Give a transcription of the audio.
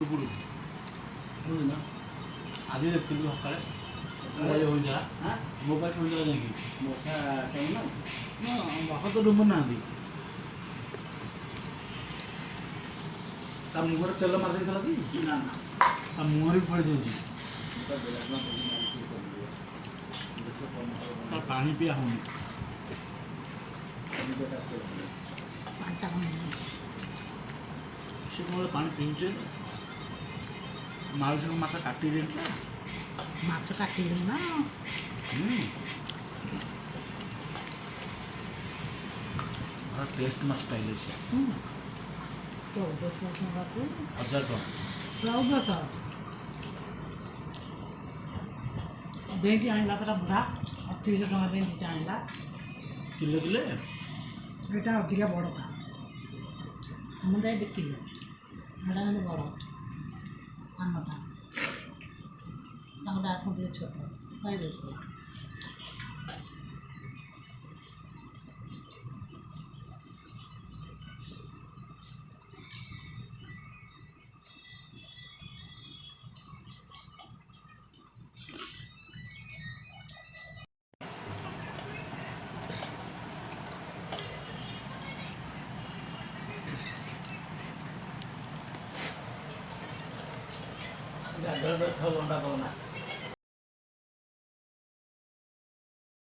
ఇప్పుడు ଆଜି ଦେଖିଲୁ ସକାଳେ ମୋବାଇଲ ହୋଇଥିଲା ମୋବାଇଲ ହୋଇଥିଲା ଯାଇକି ବର୍ଷା ଟାଇମ୍ ନା ବାପା ତ ଡୁବୁ ନାହାନ୍ତି ତା ମୁହଁରେ ତେଲ ମାରି ଦେଇଥିଲା କି ନା ନା ତା ମୁହଁରେ ବି ଫଳି ଯାଉଛି ତା ପାଣି ପିଆ ହଉନି ସେ କ'ଣ ପାଣି ପିଉଛି ମାଉସୀଙ୍କ ମାଛ କାଟି ଦେଇଥିଲା ମାଛ କାଟିଲୁ ନା ଟେଷ୍ଟ ମାଛ ପାଇଲେ ସେ 1400 ଟଙ୍କାକୁ 1000 ଟଙ୍କା 1400 ଦେଇକି ଆଣିଲା ସେଟା ବୁଢ଼ା 3800 ଟଙ୍କା ଦେଇକି ଆଣିଲା କିଲେ କିଲେ ଏଇଟା ଅଧିକା ବଡ଼ଟା ମୁଁ ଯାଇ ଦେଖିଲି ଏଇଟା କିନ୍ତୁ ବଡ଼ ଆମଟା ତାଙ୍କର ଆଠ ଟିକେ ଛୋଟ ଖାଇଦେଉଛି ଗାଧୁଆ ଖାଉ ଅଣ୍ଡା ପାଉନା